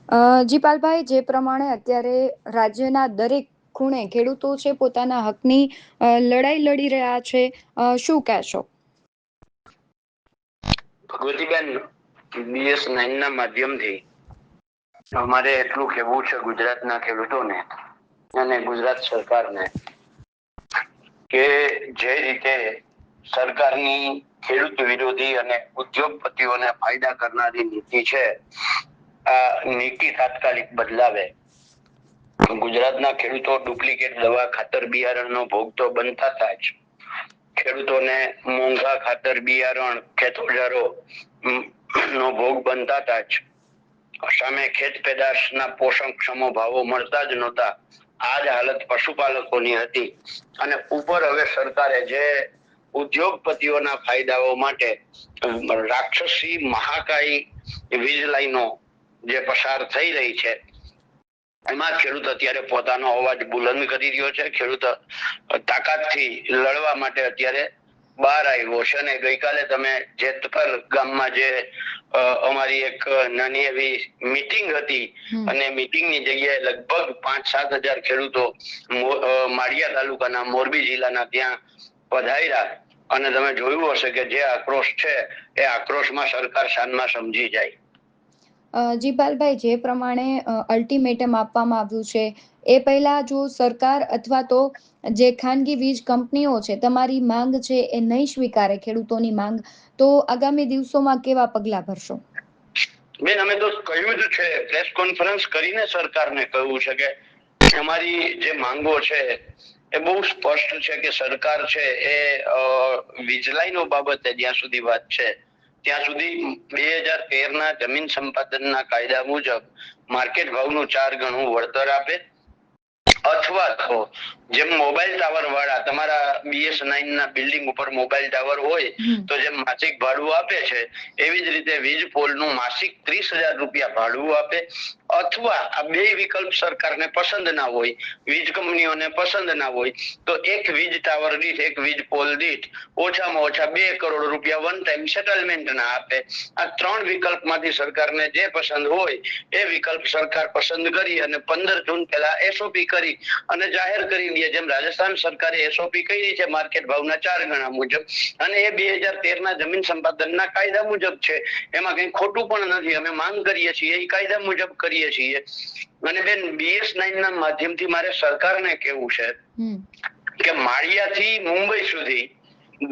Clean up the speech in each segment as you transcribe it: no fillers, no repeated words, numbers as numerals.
જીપાલભાઈ, જે પ્રમાણે અત્યારે રાજ્યના દરેક ખૂણે ખેડૂતો છે પોતાના હકની લડાઈ લડી રહ્યા છે, શું કહેશો? ભગવતીબેન, BS9 ના માધ્યમથી અમારે એટલું કહેવું છે ગુજરાતના ખેડૂતોને અને ગુજરાત સરકારને કે જે રીતે સરકારની ખેડૂત વિરોધી અને ઉદ્યોગપતિઓને ફાયદા કરનારી નીતિ છે, આ નીતિ તાત્કાલિક બદલાવે. ગુજરાતના ખેડૂતો ડુપ્લિકેટ દવા, ખાતર, બિયારણનો ભોગ તો બનતા હતા જ. ખેડૂતોને મોંઘા ખાતર, બિયારણ, ખેત ઓજારો નો ભોગ બનતા હતા જ. સામે ખેત પેદાશના પોષણક્ષમ ભાવો મળતા જ નહોતા. આ જ હાલત પશુપાલકોની હતી. અને ઉપર હવે સરકારે જે ઉદ્યોગપતિઓના ફાયદાઓ માટે રાક્ષસી મહાકાય વીજ લાઈનો જે પસાર થઈ રહી છે, એમાં ખેડૂત અત્યારે પોતાનો અવાજ બુલંદ કરી રહ્યો છે. ખેડૂત તાકાતથી લડવા માટે અત્યારે બહાર આવ્યો છે. અને ગઈકાલે તમે જેતપર ગામમાં જે અમારી એક નાની એવી મીટિંગ હતી, અને મીટિંગની જગ્યાએ લગભગ 5-7 હજાર ખેડૂતો માળિયા તાલુકાના, મોરબી જિલ્લાના ત્યાં પધાર્યા. અને તમે જોયું હશે કે જે આક્રોશ છે એ આક્રોશમાં સરકાર શાનમાં સમજી જાય. જીપાલભાઈ, જે પ્રમાણે અલ્ટિમેટમ આપવામાં આવ્યું છે, એ પહેલા જો સરકાર અથવા તો જે ખાનગી વીજ કંપનીઓ છે તમારી માંગ છે એ નહીં સ્વીકારે ખેડૂતોની માંગ, તો આગામી દિવસોમાં કેવા પગલા ભરશો? બેન, અમે તો કહ્યું જ છે, પ્રેસ કોન્ફરન્સ કરીને સરકારને કહ્યું છે કે અમારી જે માંગો છે એ બહુ સ્પષ્ટ છે કે સરકાર છે એ વીજ લાઈનો બાબતે જ્યાં સુધી વાત છે ત્યાં સુધી 2013 ના જમીન સંપાદનના કાયદા મુજબ માર્કેટ ભાવનું 4 ગણું વળતર આપે, અથવા તો જેમ મોબાઈલ ટાવર વાળા તમારા BS9 ના બિલ્ડિંગ ઉપર મોબાઈલ ટાવર હોય તો જેમ માસિક ભાડું આપે છે, એવી જ રીતે વીજ પોલનું માસિક 30,000 રૂપિયા ભાડું આપે. અથવા આ બે વિકલ્પ સરકારને પસંદ ના હોય, વીજ કંપનીઓને પસંદ ના હોય, તો એક વીજ ટાવર દીઠ, એક વીજ પોલ દીઠ ઓછામાં ઓછા 2 કરોડ રૂપિયા વન ટાઈમ સેટલમેન્ટ ના આપે. આ 3 વિકલ્પમાંથી સરકારને જે પસંદ હોય એ વિકલ્પ સરકાર પસંદ કરી અને 15 જૂન પહેલા SOP કરી અને જાહેર કરી દે. જેમ રાજસ્થાન સરકારે SOP કરી છે માર્કેટ ભાવના 4 ગણા મુજબ, અને એ 2013 ના જમીન સંપાદનના કાયદા મુજબ છે. એમાં કઈ ખોટું પણ નથી. અમે માંગ કરીએ છીએ એ કાયદા મુજબ કરીએ છીએ. અને બેન, BS9 ના માધ્યમથી મારે સરકારને કહેવું છે કે માળિયાથી મુંબઈ સુધી,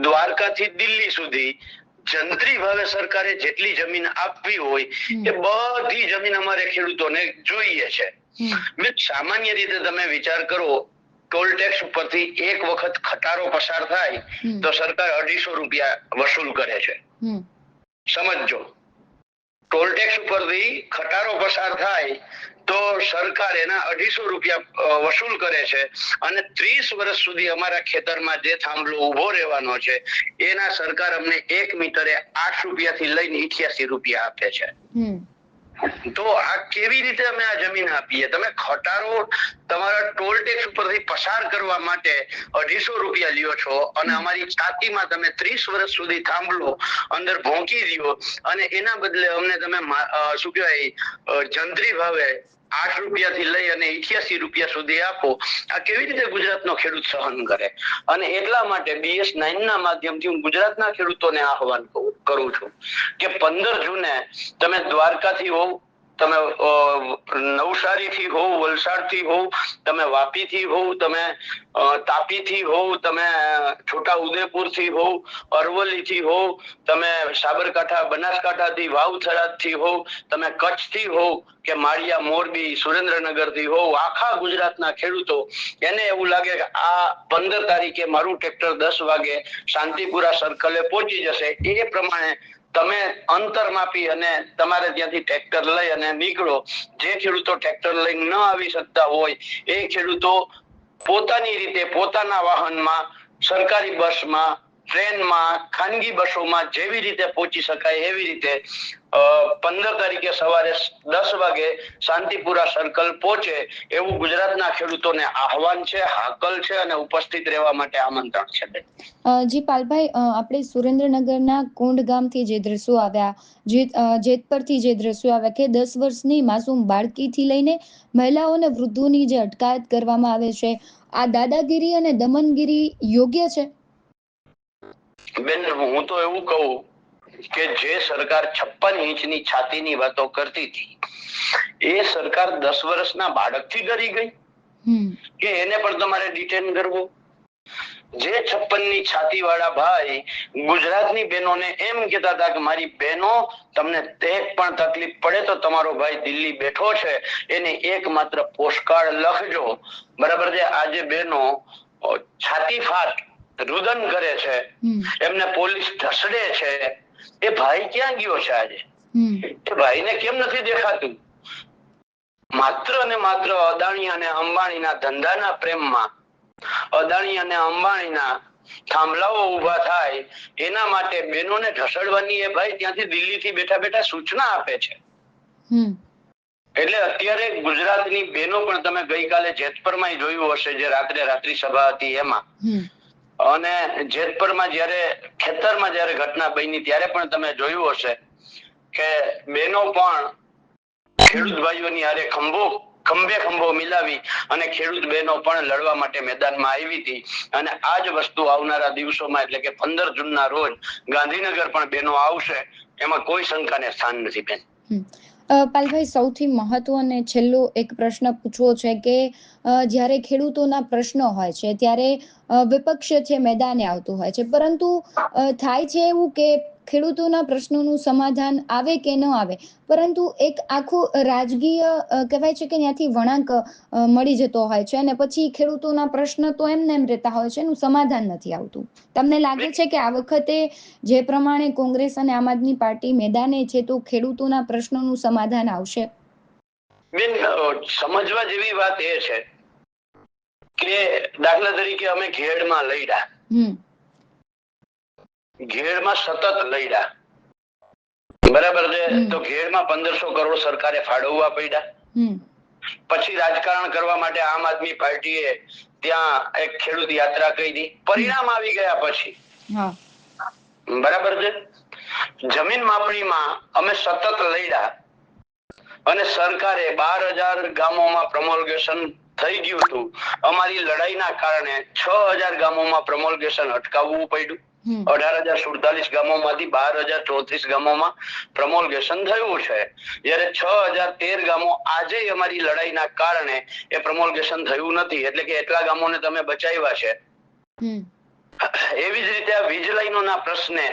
દ્વારકાથી દિલ્હી સુધી જંત્રી ભાવે સરકારે જેટલી જમીન આપવી હોય એ બધી જમીન અમારે ખેડૂતોને જોઈએ છે. સામાન્ય રીતે તમે વિચાર કરો, ટોલ ટેક્સ ઉપરથી એક વખત ખટારો પસાર થાય તો સરકાર 250 રૂપિયા વસૂલ કરે છે. સમજો, ટોલ ટેક્સ ઉપરથી ખટારો પસાર થાય તો સરકાર એના 250 રૂપિયા વસૂલ કરે છે. અને 30 વર્ષ સુધી અમારા ખેતરમાં જે થાંભલો ઉભો રહેવાનો છે એના સરકાર અમને 1 મીટરે 8 રૂપિયાથી લઈને 88 રૂપિયા આપે છે. તો આ કેવી રીતે અમે આ જમીન આપીએ? તમે ખટારો તમારા ટોલ ટેક્સ ઉપરથી પસાર કરવા માટે 250 રૂપિયા લ્યો છો, અને અમારી છાતીમાં તમે 30 વર્ષ સુધી થાંભલો અંદર ભોંકી દો, અને એના બદલે અમને તમે શું કહેવાય જંત્રી ભાવે 8 રૂપિયાથી લઈ અને 88 રૂપિયા સુધી આપો. આ કેવી રીતે ગુજરાતનો ખેડૂત સહન કરે? અને એટલા માટે BS9 ના માધ્યમથી હું ગુજરાતના ખેડૂતોને આહવાન કરું છું કે 15 જૂને તમે દ્વારકાથી હોવ, તમે નવસારીથી હોવ, વલસાડથી હોવ, તમે વાપીથી હોવ, તમે તાપીથી હોવ, તમે છોટા ઉદેપુરથી હોવ, અરવલ્લીથી હોવ, તમે સાબરકાંઠા, બનાસકાંઠાથી, વાવ-થરાદથી હોવ, તમે કચ્છથી હોવ કે માળિયા, મોરબી, સુરેન્દ્રનગરથી હોવ, આખા ગુજરાતના ખેડૂતો એને એવું લાગે કે આ 15 તારીખે મારું ટ્રેક્ટર 10 વાગે શાંતિપુરા સર્કલે પહોંચી જશે, એ પ્રમાણે તમે અંતર માપી અને તમારે ત્યાંથી ટ્રેક્ટર લઈ અને નીકળો. જે ખેડૂતો ટ્રેક્ટર લઈને ન આવી શકતા હોય એ ખેડૂતો પોતાની રીતે પોતાના વાહનમાં, સરકારી બસમાં, ટ્રેનમાં, ખાનગી બસોમાં જેવી રીતે પહોંચી શકાય એવી રીતે 15 તારીખે સવારે 10 વાગે શાંતિપુરા સર્કલ પહોંચે એવું ગુજરાતના ખેડૂતોને આહવાન છે, હાકલ છે અને ઉપસ્થિત રહેવા માટે આમંત્રણ છે બેન. જી પાલભાઈ, આપણે સુરેન્દ્રનગરના કોંડ ગામથી જે દ્રશ્યો આવ્યા, જેતપરથી જે દ્રશ્યો આવ્યા કે 10 વર્ષની માસૂમ બાળકીથી લઈને મહિલાઓ અને વૃદ્ધોની જે અટકાયત કરવામાં આવે છે, આ દાદાગીરી અને દમનગીરી યોગ્ય છે? બેન, હું તો એવું કહું કે જે સરકાર 56 ઇંચની છાતીની વાતો કરતી હતી એ સરકાર 10 વર્ષના બાળકથી ડરી ગઈ કે એને પણ તમારે ડિટેન કરવો? જે 56ની છાતી વાળા ભાઈ ગુજરાતની બહેનોને એમ કહેતા હતા કે મારી બહેનો, તમને એક પણ તકલીફ પડે તો તમારો ભાઈ દિલ્હી બેઠો છે, એને એકમાત્ર પોસ્ટકાર્ડ લખજો, બરાબર છે? આજે બહેનો છાતી ફાટ રુદન કરે છે, એમને પોલીસ ઢસડે છે, એ ભાઈ ક્યાં ગયો છે આજે? એ ભાઈને કેમ નથી દેખાતું? માત્ર અને માત્ર અદાણી અને અંબાણીના ધંધાના પ્રેમમાં, અદાણી અને અંબાણીના થાંભલાઓ ઉભા થાય એના માટે બહેનોને ઢસડવાની એ ભાઈ ત્યાંથી દિલ્હીથી બેઠા બેઠા સૂચના આપે છે. એટલે અત્યારે ગુજરાતની બહેનો પણ, તમે ગઈકાલે જેતપરમાં જોયું હશે, જે રાત્રિ સભા હતી એમાં, અને જેતપરમાં જ્યારે ખેતરમાં જ્યારે ઘટના બની ત્યારે પણ તમે જોયું હશે કે બહેનો પણ ખેડૂત ભાઈઓની હારે ખંભો મિલાવી અને ખેડૂત બહેનો પણ લડવા માટે મેદાનમાં આવી હતી. અને આ જ વસ્તુ આવનારા દિવસોમાં એટલે કે 15 જૂનના રોજ ગાંધીનગર પણ બહેનો આવશે, એમાં કોઈ શંકાને સ્થાન નથી બેન. પાલભાઈ, સૌથી મહત્વ અને છેલ્લો એક પ્રશ્ન પૂછવો છે કે જ્યારે ખેડૂતોના પ્રશ્નો હોય છે ત્યારે વિપક્ષ છે મેદાને આવતું હોય છે, પરંતુ થાય છે એવું કે ખેડૂતોના પ્રશ્નોનું સમાધાન આવે કે ન આવે, પરંતુ એક આખું રાજકીય કહેવાય છે કે ત્યાંથી વળાંક મળી જતો હોય છે અને પછી ખેડૂતોના પ્રશ્ન તો એમને એમ રહેતા હોય છે, એનું સમાધાન નથી આવતું. તમને લાગે છે કે આ વખતે જે પ્રમાણે કોંગ્રેસ અને આમ આદમી પાર્ટી મેદાને છે તો ખેડૂતોના પ્રશ્નોનું સમાધાન આવશે? બેન, સમજવા જેવી વાત એ છે કે દાખલા તરીકે અમે ઘેડમાં લડ્યા, ઘેડમાં સતત લડ્યા, બરાબર છે? તો ઘેડમાં 1500 કરોડ સરકારે ફાળવવા પડ્યા. પછી રાજકારણ કરવા માટે આમ આદમી પાર્ટીએ ત્યાં એક ખેડૂત યાત્રા કરી, પરિણામ આવી ગયા પછી, બરાબર છે? જમીન માપણીમાં અમે સતત લડ્યા અને સરકારે 12,000 ગામોમાં પ્રમોલ્ગેશન થઈ ગયું હતું. અમારી લડાઈના કારણે 6,000 ગામોમાં પ્રમોલ્ગેશન અટકાવવું પડ્યું. 18,047 ગામોમાંથી 12,034 ગામોમાં પ્રમોલ્ગેશન થયું છે, જ્યારે 6,013 ગામો આજે અમારી લડાઈના કારણે એ પ્રમોલ્ગેશન થયું નથી, એટલે કે એટલા ગામોને તમે બચાવ્યા છે. એવી જ રીતે આ વીજ લાઈનોના પ્રશ્ને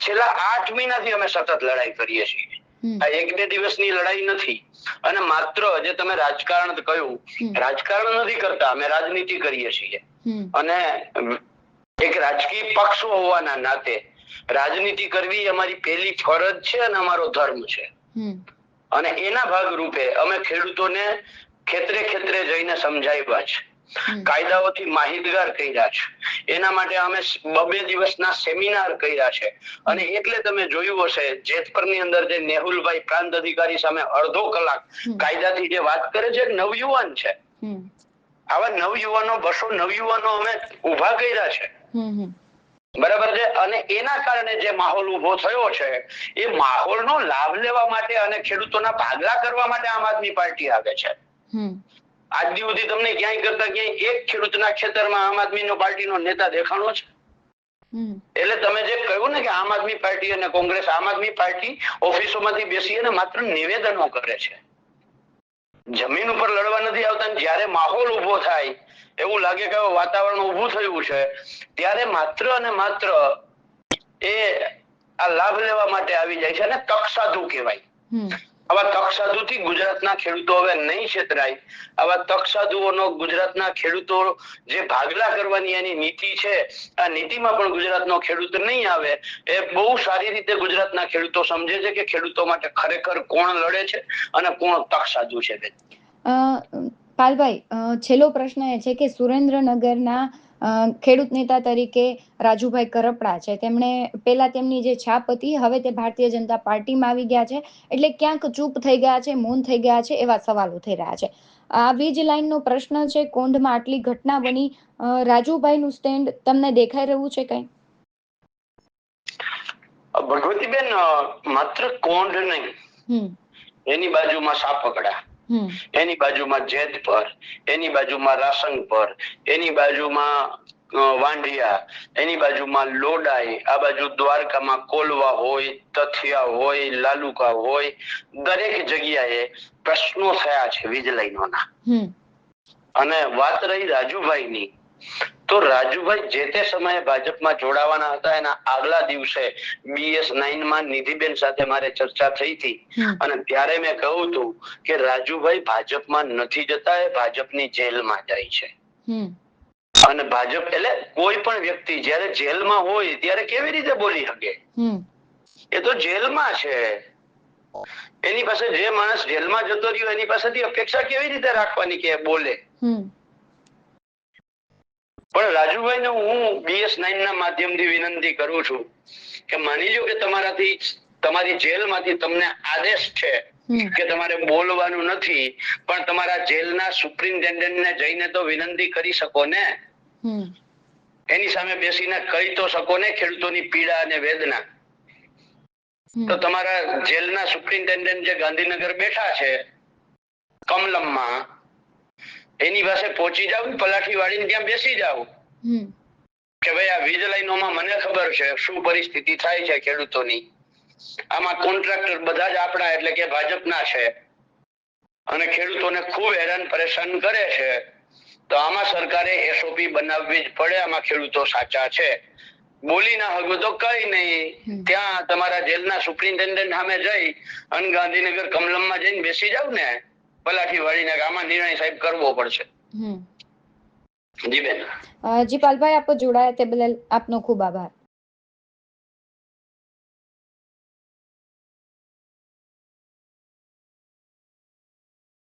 છેલ્લા 8 મહિનાથી અમે સતત લડાઈ કરીએ છીએ. આ એક બે દિવસની લડાઈ નથી. અને માત્ર જે તમે રાજકારણ કહ્યું, રાજકારણ નથી કરતા, અમે રાજનીતિ કરીએ છીએ. અને એક રાજકીય પક્ષ હોવાના નાતે રાજનીતિ કરવી અમારી પહેલી ફરજ છે અને અમારો ધર્મ છે. અને એના ભાગરૂપે અમે ખેડૂતોને ખેતરે જઈને સમજાવ્યા છે, કાયદાઓથી માહિતગાર કર્યા છે. એના માટે અમે 2 દિવસના સેમિનાર કર્યા છે. અને એટલે તમે જોયું હશે જેતપરની અંદર જે નેહુલભાઈ પ્રાંત અધિકારી સામે અડધો કલાક કાયદાથી જે વાત કરે છે, નવયુવાન છે, આવા નવયુવાનો 200 નવયુવાનો અમે ઉભા કર્યા છે, બરાબર છે? અને એના કારણે જે માહોલ ઉભો થયો છે એ માહોલનો લાભ લેવા માટે અને ખેડૂતોના ભાગલા કરવા માટે આમ આદમી પાર્ટી આવે છે. આજ સુધી તમને ક્યાંય કરતા ક્યાંય એક ખેડૂતના ખેતરમાં આમ આદમી પાર્ટીનો નેતા દેખાણો છે? એટલે તમે જે કહ્યું ને કે આમ આદમી પાર્ટી અને કોંગ્રેસ, આમ આદમી પાર્ટી ઓફિસોમાંથી બેસી અને માત્ર નિવેદનો કરે છે, જમીન ઉપર લડવા નથી આવતા. જ્યારે માહોલ ઉભો થાય, એવું લાગે કે વાતાવરણ ઉભું થયું છે, ત્યારે માત્ર અને માત્ર એ આ લાભ લેવા માટે આવી જાય છે અને તક સાધુ કહેવાય. આવા તક સાધુથી ગુજરાતના ખેડૂતો હવે નહીં છેતરાય. આવા તક સાધુઓનો ગુજરાતના ખેડૂતો જે ભાગલા કરવાની એની નીતિ છે, આ નીતિમાં પણ ગુજરાતનો ખેડૂત નહીં આવે. એ બહુ સારી રીતે ગુજરાતના ખેડૂતો સમજે છે કે ખેડૂતો માટે ખરેખર કોણ લડે છે અને કોણ તક સાધુ છે. પાલભાઈ, છેલ્લો પ્રશ્ન એ છે કે સુરેન્દ્રનગરના ખેડૂત નેતા તરીકે રાજુભાઈ કરપડા છે, તેમણે પહેલા તેમની જે છાપ હતી, હવે તે ભારતીય જનતા પાર્ટીમાં આવી ગયા છે, એટલે ક્યાંક ચૂપ થઈ ગયા છે, મૌન થઈ ગયા છે, એવા સવાલો થઈ રહ્યા છે. આ વીજ લાઈનનો પ્રશ્ન છે, કોંઢમાં આટલી ઘટના બની, રાજુભાઈનું સ્ટેન્ડ તમને દેખાઈ રહ્યું છે કઈ? ભગવતીબેન, માત્ર કોંઢ નહીં, એની બાજુમાં સાપકડા, એની બાજુમાં જેતપર, એની બાજુમાં રાસંગ પર, એની બાજુમાં વાંઢિયા, એની બાજુમાં લોડાઈ, આ બાજુ દ્વારકામાં કોલવા હોય, તથિયા હોય, લાલુકા હોય, દરેક જગ્યાએ પ્રશ્નો થયા છે વીજ લાઈનોના. અને વાત રહી રાજુભાઈની, તો રાજુભાઈ જે તે સમયે ભાજપમાં જોડાવાના હતા, એના આગલા દિવસે BS9 માં નિધિબેન સાથે મારે ચર્ચા થઈ હતી, અને ત્યારે મેં કહ્યું હતું કે રાજુભાઈ ભાજપમાં નથી જતા, એ ભાજપની જેલમાં જાય છે. અને ભાજપ એટલે કોઈ પણ વ્યક્તિ જ્યારે જેલમાં હોય ત્યારે કેવી રીતે બોલી શકે? એ તો જેલમાં છે, એની પાસે જે માણસ જેલમાં જતો રહ્યો એની પાસેથી અપેક્ષા કેવી રીતે રાખવાની કે બોલે? પણ રાજુભાઈને હું BS9 ના માધ્યમથી વિનંતી કરું છું કે માની લો કે તમારી જેલમાંથી તમને આદેશ છે કે તમારે બોલવાનું નથી, પણ તમારા જેલના સુપ્રિન્ટેન્ડન્ટને જઈને તો વિનંતી કરી શકો ને, એની સામે બેસીને કહી તો શકો ને ખેડૂતોની પીડા અને વેદના. તો તમારા જેલના સુપ્રિન્ટેન્ડન્ટ જે ગાંધીનગર બેઠા છે કમલમમાં, એની પાસે પહોંચી જાવ, પલાઠી વાળીને ત્યાં બેસી જાવ કે ભાઈ આ વીજ લાઈનોમાં મને ખબર છે શું પરિસ્થિતિ થાય છે ખેડૂતોની, આમાં કોન્ટ્રાક્ટર બધા જ આપણા એટલે કે ભાજપના છે અને ખેડૂતોને ખૂબ હેરાન પરેશાન કરે છે, તો આમાં સરકારે SOP બનાવવી જ પડે, આમાં ખેડૂતો સાચા છે. બોલી ના હગો તો કઈ નહીં, ત્યાં તમારા જેલના સુપ્રિન્ટેન્ડન્ટ સામે જઈ અને ગાંધીનગર કમલમમાં જઈને બેસી જાવ ને પલાઠી વાળીને, આમાં નિર્ણય સાહેબ કરવો પડશે. જી બેન. જી પાલભાઈ, આપ જોડાયા તે બદલ આપનો ખૂબ આભાર.